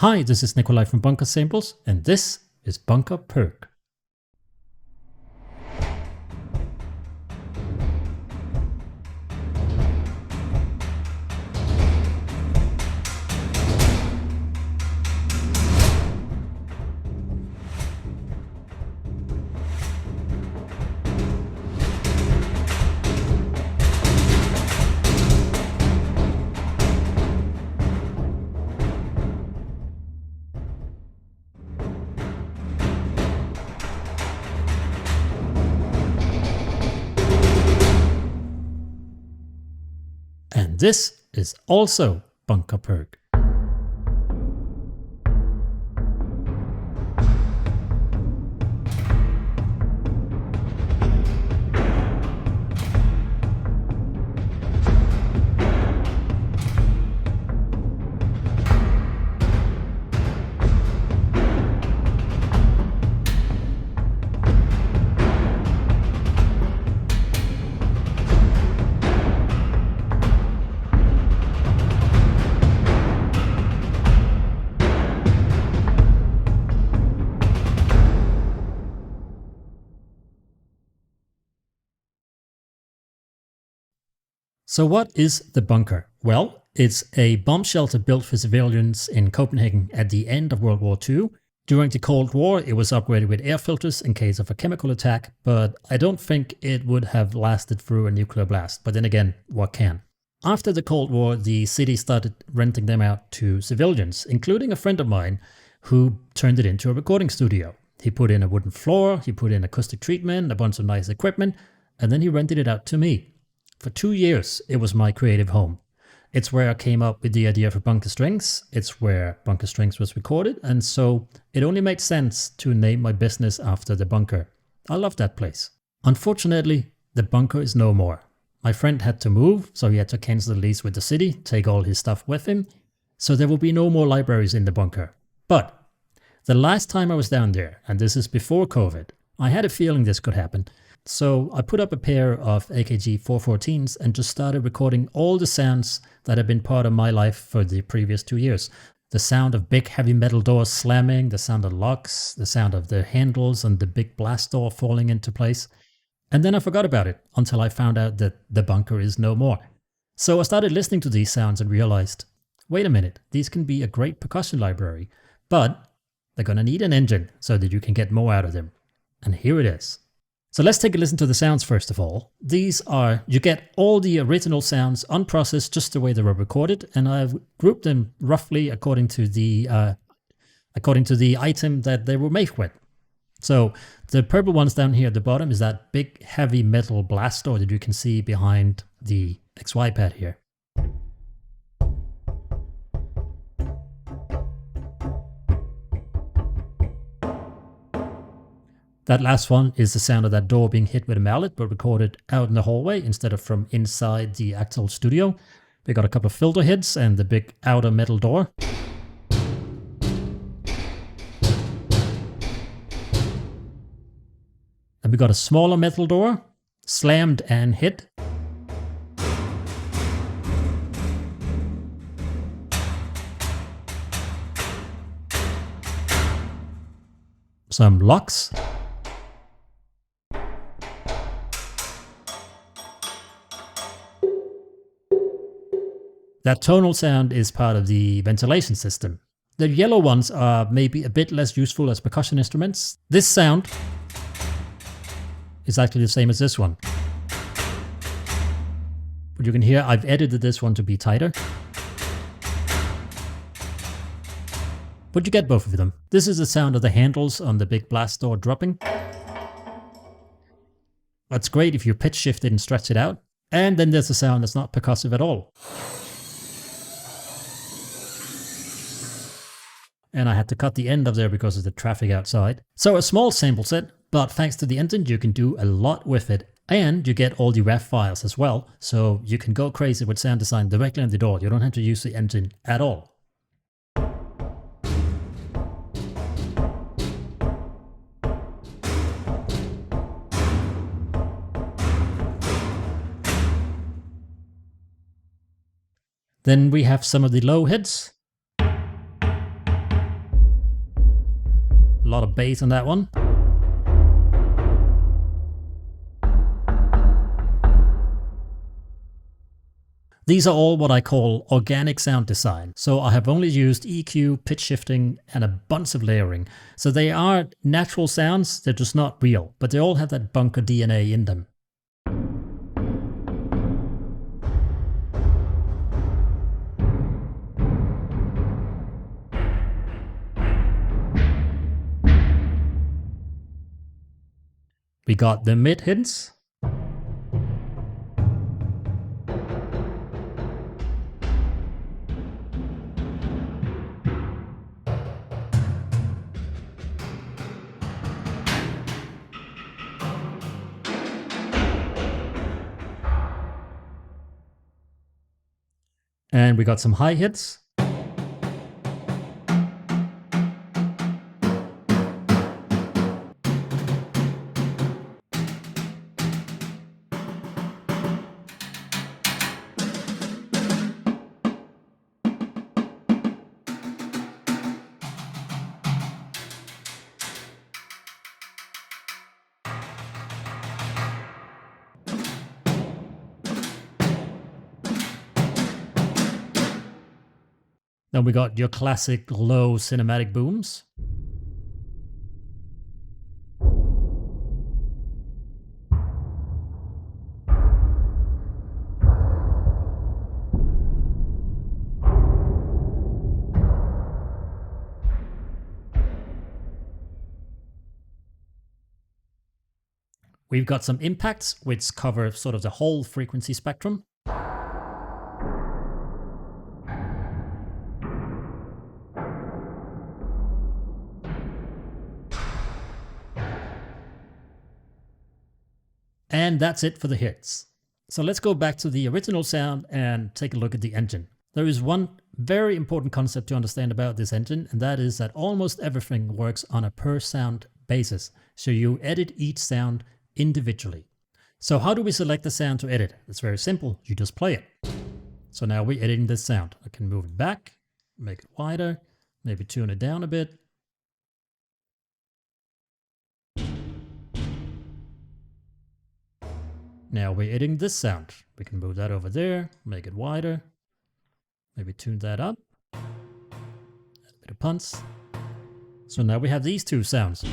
Hi, this is Nikolai from Bunker Samples, and this is Bunker PERC. And this is also Bunker PERC. So what is the bunker? Well, it's a bomb shelter built for civilians in Copenhagen at the end of World War II. During the Cold War, it was upgraded with air filters in case of a chemical attack, but I don't think it would have lasted through a nuclear blast. But then again, what can? After the Cold War, the city started renting them out to civilians, including a friend of mine who turned it into a recording studio. He put in a wooden floor, he put in acoustic treatment, a bunch of nice equipment, and then he rented it out to me. For 2 years, it was my creative home. It's where I came up with the idea for Bunker Strings. It's where Bunker Strings was recorded, and so it only made sense to name my business after the bunker. I love that place. Unfortunately, the bunker is no more. My friend had to move, so he had to cancel the lease with the city, take all his stuff with him, so there will be no more libraries in the bunker. But the last time I was down there, and this is before COVID, I had a feeling this could happen. So I put up a pair of AKG 414s and just started recording all the sounds that have been part of my life for the previous 2 years. The sound of big heavy metal doors slamming, the sound of locks, the sound of the handles and the big blast door falling into place. And then I forgot about it until I found out that the bunker is no more. So I started listening to these sounds and realized, wait a minute, these can be a great percussion library, but they're gonna need an engine so that you can get more out of them. And here it is. So let's take a listen to the sounds first of all. These are, you get all the original sounds unprocessed just the way they were recorded, and I've grouped them roughly according to the item that they were made with. So the purple ones down here at the bottom is that big heavy metal blast door that you can see behind the XY pad here. That last one is the sound of that door being hit with a mallet, but recorded out in the hallway instead of from inside the actual studio. We got a couple of filter hits and the big outer metal door. And we got a smaller metal door, slammed and hit. Some locks. That tonal sound is part of the ventilation system. The yellow ones are maybe a bit less useful as percussion instruments. This sound is actually the same as this one. But you can hear I've edited this one to be tighter. But you get both of them. This is the sound of the handles on the big blast door dropping. That's great if you pitch shift it and stretch it out. And then there's a sound that's not percussive at all. And I had to cut the end of there because of the traffic outside. So a small sample set, but thanks to the engine you can do a lot with it. And you get all the ref files as well, so you can go crazy with sound design directly on the door. You don't have to use the engine at all. Then we have some of the low hits. lot of bass on that one. These are all what I call organic sound design. So I have only used EQ, pitch shifting, and a bunch of layering. So they are natural sounds, they're just not real, but they all have that bunker DNA in them. We got the mid hints. And we got some high hits. Then we got your classic low cinematic booms. We've got some impacts, which cover sort of the whole frequency spectrum. And that's it for the hits. So let's go back to the original sound and take a look at the engine. There is one very important concept to understand about this engine, and that is that almost everything works on a per sound basis. So you edit each sound individually. So how do we select the sound to edit? It's very simple. You just play it. So now we're editing this sound. I can move it back, make it wider, maybe tune it down a bit. Now we're editing this sound. We can move that over there, make it wider, maybe tune that up, add a bit of punch. So now we have these two sounds.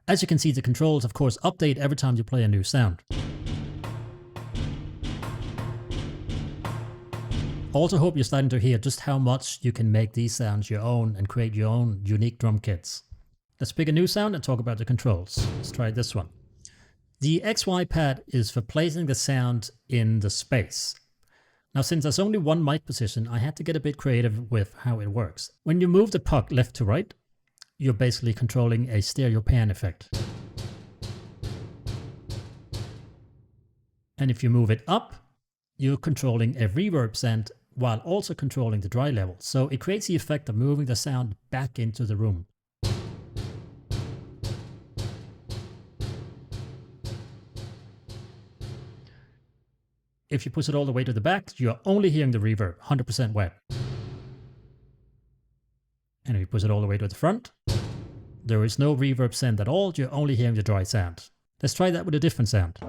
As you can see, the controls of course update every time you play a new sound. Also hope you're starting to hear just how much you can make these sounds your own and create your own unique drum kits. Let's pick a new sound and talk about the controls. Let's try this one. The XY pad is for placing the sound in the space. Now, since there's only one mic position, I had to get a bit creative with how it works. When you move the puck left to right, you're basically controlling a stereo pan effect. And if you move it up, you're controlling a reverb send while also controlling the dry level. So it creates the effect of moving the sound back into the room. If you push it all the way to the back, you're only hearing the reverb, 100% wet. And if you push it all the way to the front, there is no reverb send at all, you're only hearing the dry sound. Let's try that with a different sound.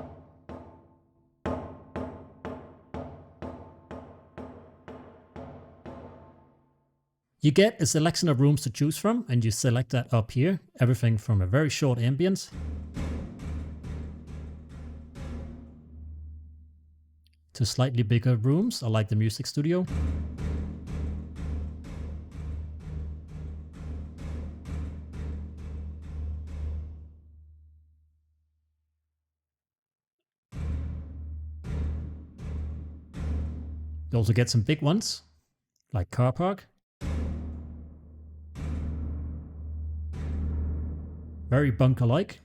You get a selection of rooms to choose from, and you select that up here. Everything from a very short ambience to slightly bigger rooms, I like the music studio. You also get some big ones, like car park. Very bunker-like.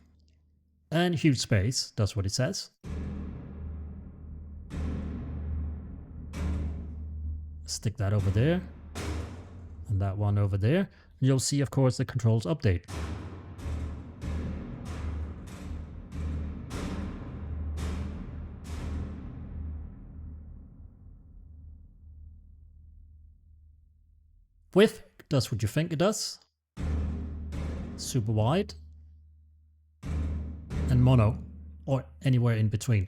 And huge space, that's what it says. Stick that over there. And that one over there. You'll see, of course, the controls update. Width does what you think it does. Super wide. And mono, or anywhere in between.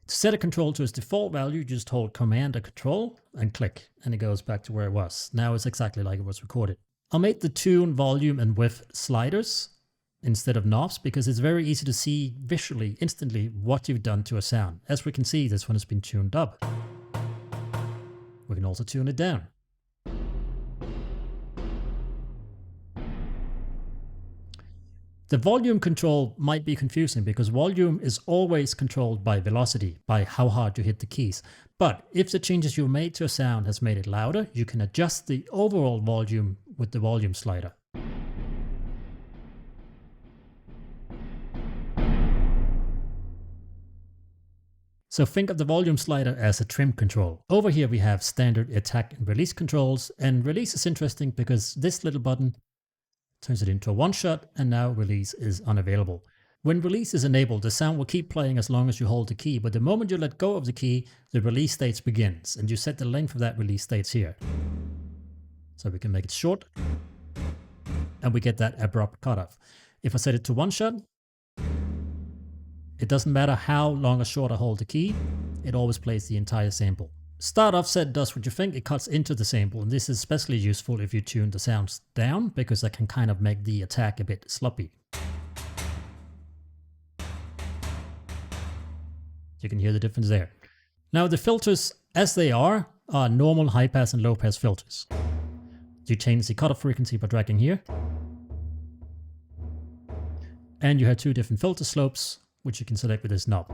To set a control to its default value, you just hold Command and Control and click, and it goes back to where it was. Now it's exactly like it was recorded. I'll make the tune, volume, and width sliders instead of knobs because it's very easy to see visually, instantly, what you've done to a sound. As we can see, this one has been tuned up. We can also tune it down. The volume control might be confusing because volume is always controlled by velocity, by how hard you hit the keys. But if the changes you made to a sound has made it louder, you can adjust the overall volume with the volume slider. So think of the volume slider as a trim control. Over here we have standard attack and release controls, and release is interesting because this little button turns it into a one-shot, and now release is unavailable. When release is enabled, the sound will keep playing as long as you hold the key, but the moment you let go of the key, the release stage begins, and you set the length of that release stage here. So we can make it short, and we get that abrupt cutoff. If I set it to one shot, it doesn't matter how long or short I hold the key, it always plays the entire sample. Start offset does what you think, it cuts into the sample, and this is especially useful if you tune the sounds down because that can kind of make the attack a bit sloppy. You can hear the difference there. Now the filters as they are normal high pass and low pass filters. You change the cutoff frequency by dragging here. And you have two different filter slopes, which you can select with this knob.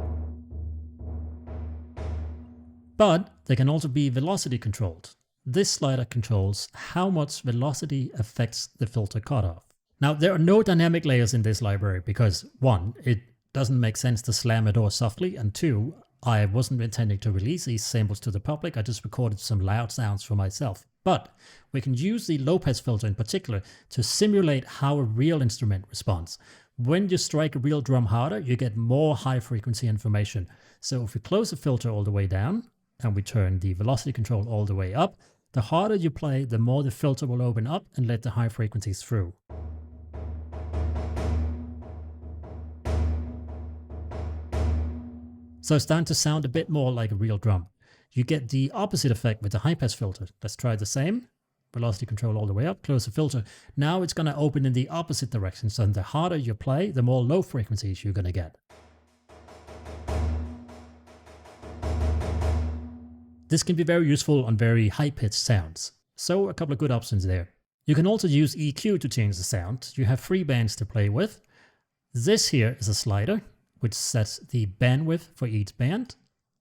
But they can also be velocity controlled. This slider controls how much velocity affects the filter cutoff. Now there are no dynamic layers in this library because 1, it doesn't make sense to slam a door softly, and 2, I wasn't intending to release these samples to the public, I just recorded some loud sounds for myself. But we can use the low pass filter in particular to simulate how a real instrument responds. When you strike a real drum harder, you get more high frequency information. So if we close the filter all the way down, and we turn the velocity control all the way up, the harder you play, the more the filter will open up and let the high frequencies through. So it's starting to sound a bit more like a real drum. You get the opposite effect with the high pass filter. Let's try the same. Velocity control all the way up, close the filter. Now it's going to open in the opposite direction. So the harder you play, the more low frequencies you're going to get. This can be very useful on very high-pitched sounds. So a couple of good options there. You can also use EQ to change the sound. You have 3 bands to play with. This here is a slider, which sets the bandwidth for each band.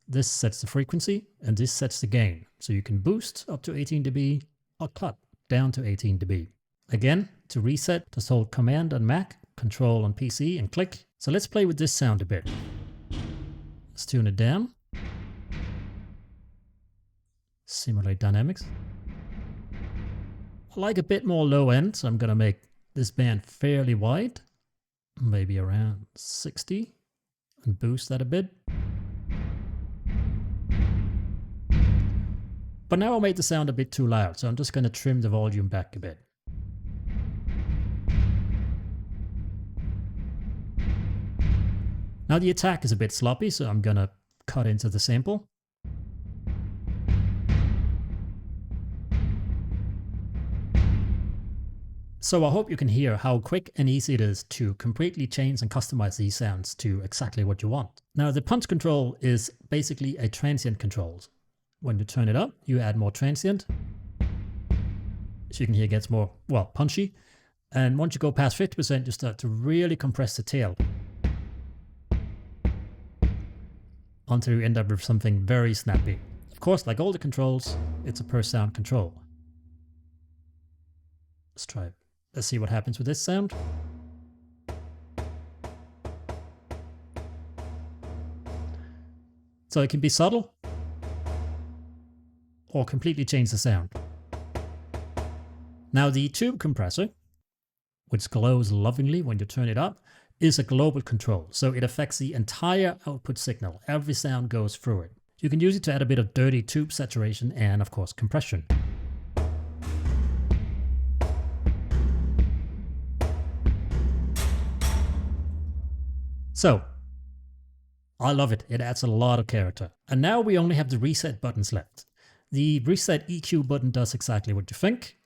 This sets the frequency, and this sets the gain. So you can boost up to 18 dB or cut down to 18 dB. Again, to reset, just hold Command on Mac, Control on PC, and click. So let's play with this sound a bit. Let's tune it down. Simulate dynamics. I like a bit more low end, so I'm going to make this band fairly wide, maybe around 60, and boost that a bit. But now I made the sound a bit too loud, so I'm just going to trim the volume back a bit. Now the attack is a bit sloppy, so I'm going to cut into the sample. So I hope you can hear how quick and easy it is to completely change and customize these sounds to exactly what you want. Now the punch control is basically a transient control. When you turn it up, you add more transient. So you can hear it gets more, well, punchy. And once you go past 50%, you start to really compress the tail until you end up with something very snappy. Of course, like all the controls, it's a per sound control. Let's try it. Let's see what happens with this sound. So it can be subtle or completely change the sound. Now the tube compressor, which glows lovingly when you turn it up, is a global control. So it affects the entire output signal. Every sound goes through it. You can use it to add a bit of dirty tube saturation and of course compression. So I love it. It adds a lot of character. And now we only have the reset buttons left. The reset EQ button does exactly what you think.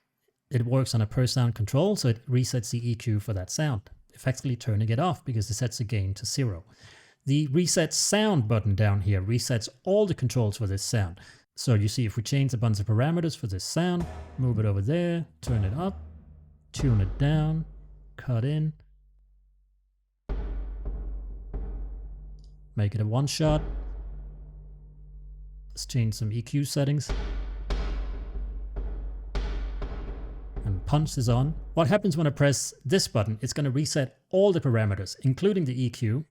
It works on a per sound control, so it resets the EQ for that sound, effectively turning it off because it sets the gain to 0. The reset sound button down here resets all the controls for this sound. So you see if we change a bunch of parameters for this sound, move it over there, turn it up, tune it down, cut in, make it a one shot. Let's change some EQ settings. And punch this on. What happens when I press this button, it's going to reset all the parameters, including the EQ.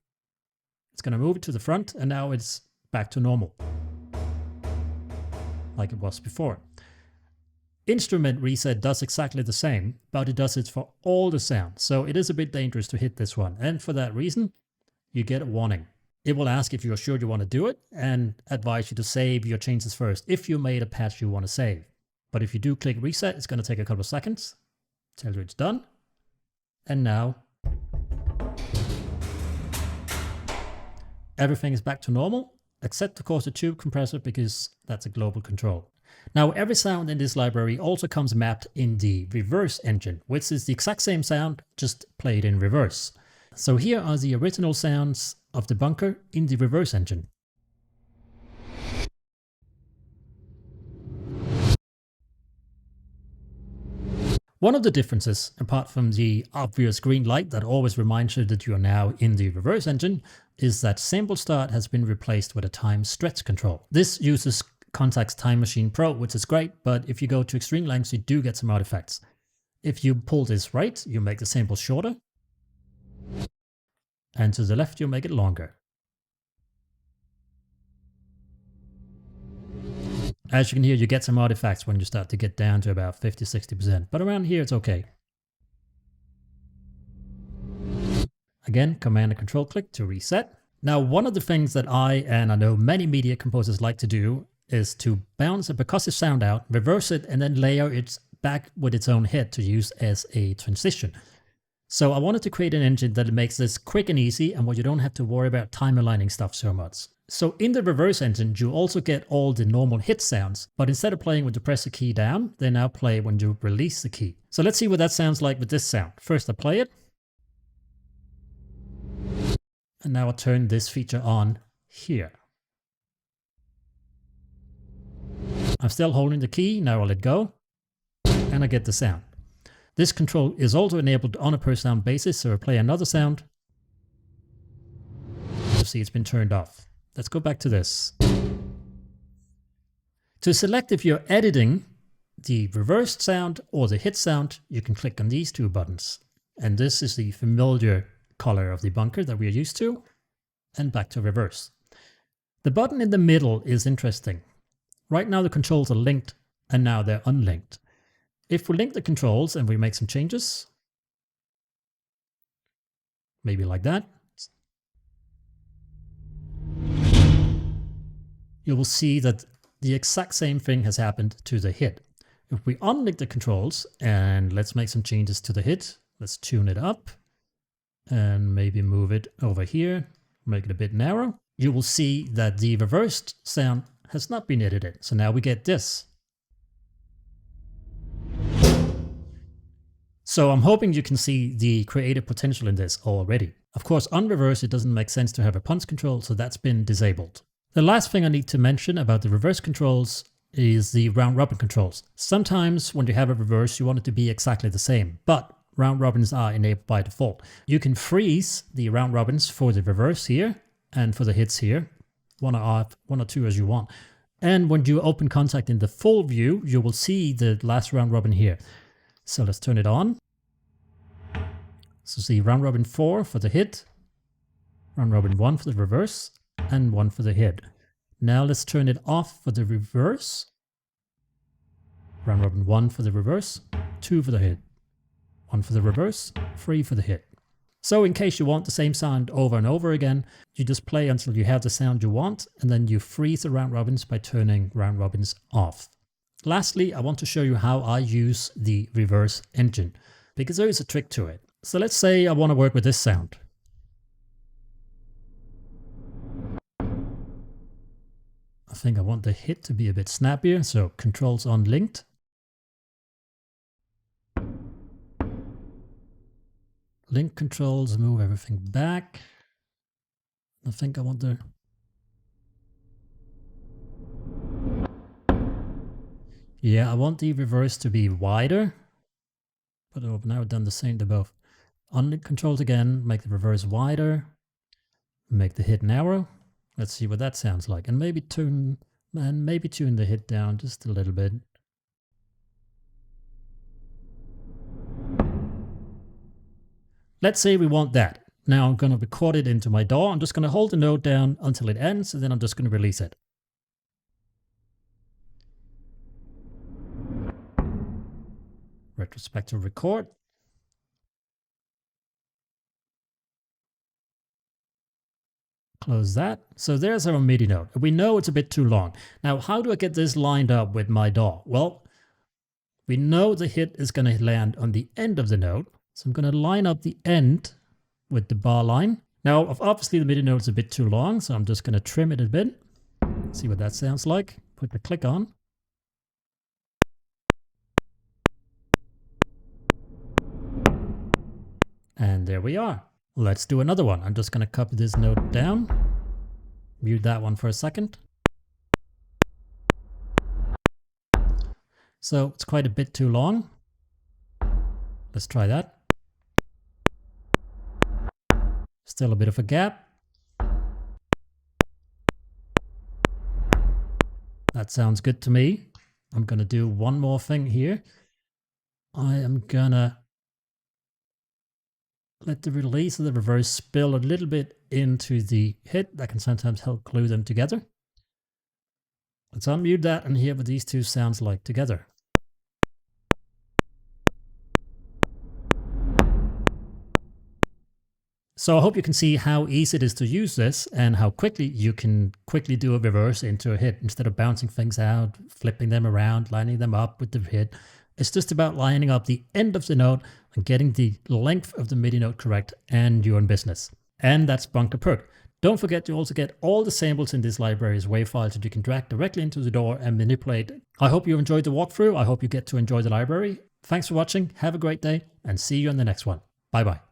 It's going to move it to the front, and now it's back to normal, like it was before. Instrument reset does exactly the same, but it does it for all the sounds. So it is a bit dangerous to hit this one. And for that reason, you get a warning. It will ask if you're sure you want to do it and advise you to save your changes first if you made a patch you want to save. But if you do click reset, it's going to take a couple of seconds, tell you it's done. And now everything is back to normal, except of course the tube compressor, because that's a global control. Now every sound in this library also comes mapped in the reverse engine, which is the exact same sound, just played in reverse. So here are the original sounds of the bunker in the reverse engine. One of the differences, apart from the obvious green light that always reminds you that you are now in the reverse engine, is that sample start has been replaced with a time stretch control. This uses Kontakt's Time Machine Pro, which is great, but if you go to extreme lengths, you do get some artifacts. If you pull this right, you make the sample shorter, and to the left, you make it longer. As you can hear, you get some artifacts when you start to get down to about 50–60%, but around here it's okay. Again, Command and Control click to reset. Now, one of the things that I know many media composers like to do is to bounce a percussive sound out, reverse it, and then layer it back with its own head to use as a transition. So I wanted to create an engine that makes this quick and easy and where you don't have to worry about time aligning stuff so much. So in the reverse engine, you also get all the normal hit sounds, but instead of playing when you press the key down, they now play when you release the key. So let's see what that sounds like with this sound. First I play it. And now I turn this feature on here. I'm still holding the key, now I let go, and I get the sound. This control is also enabled on a per sound basis, so I play another sound. You see it's been turned off. Let's go back to this. To select if you're editing the reversed sound or the hit sound, you can click on these two buttons. And this is the familiar color of the bunker that we are used to. And back to reverse. The button in the middle is interesting. Right now the controls are linked and now they're unlinked. If we link the controls and we make some changes, maybe like that, you will see that the exact same thing has happened to the hit. If we unlink the controls and let's make some changes to the hit, let's tune it up and maybe move it over here, make it a bit narrow, you will see that the reversed sound has not been edited. So now we get this. So I'm hoping you can see the creative potential in this already. Of course, on reverse, it doesn't make sense to have a punch control, so that's been disabled. The last thing I need to mention about the reverse controls is the round robin controls. Sometimes when you have a reverse, you want it to be exactly the same, but round robins are enabled by default. You can freeze the round robins for the reverse here and for the hits here, one or two as you want. And when you open Kontakt in the full view, you will see the last round robin here. So let's turn it on. So see round robin 4 for the hit, round robin 1 for the reverse, and 1 for the hit. Now let's turn it off for the reverse. Round robin 1 for the reverse, 2 for the hit, 1 for the reverse, 3 for the hit. So in case you want the same sound over and over again, you just play until you have the sound you want, and then you freeze the round robins by turning round robins off. Lastly, I want to show you how I use the reverse engine, because there is a trick to it. So let's say I want to work with this sound. I think I want the hit to be a bit snappier, so controls on linked. Link controls, move everything back. I think I want the... Yeah, I want the reverse to be wider. But I've now done the same to both. Unlink controls again, make the reverse wider. Make the hit narrow. Let's see what that sounds like. And maybe tune the hit down just a little bit. Let's say we want that. Now I'm going to record it into my DAW. I'm just going to hold the note down until it ends, and then I'm just going to release it. Retrospective record. Close that. So there's our MIDI note. We know it's a bit too long. Now, how do I get this lined up with my DAW? Well, we know the hit is going to land on the end of the note. So I'm going to line up the end with the bar line. Now, obviously the MIDI note is a bit too long, so I'm just going to trim it a bit. See what that sounds like. Put the click on. And there we are. Let's do another one. I'm just going to copy this note down. Mute that one for a second. So it's quite a bit too long. Let's try that. Still a bit of a gap. That sounds good to me. I'm going to do one more thing here. I am going to let the release of the reverse spill a little bit into the hit. That can sometimes help glue them together. Let's unmute that and hear what these two sounds like together. So I hope you can see how easy it is to use this and how quickly you can do a reverse into a hit instead of bouncing things out, flipping them around, lining them up with the hit. It's just about lining up the end of the note and getting the length of the MIDI note correct, and you're in business. And that's Bunker PERC. Don't forget to also get all the samples in this library as WAV files that you can drag directly into the DAW and manipulate. I hope you enjoyed the walkthrough. I hope you get to enjoy the library. Thanks for watching. Have a great day and see you on the next one. Bye bye.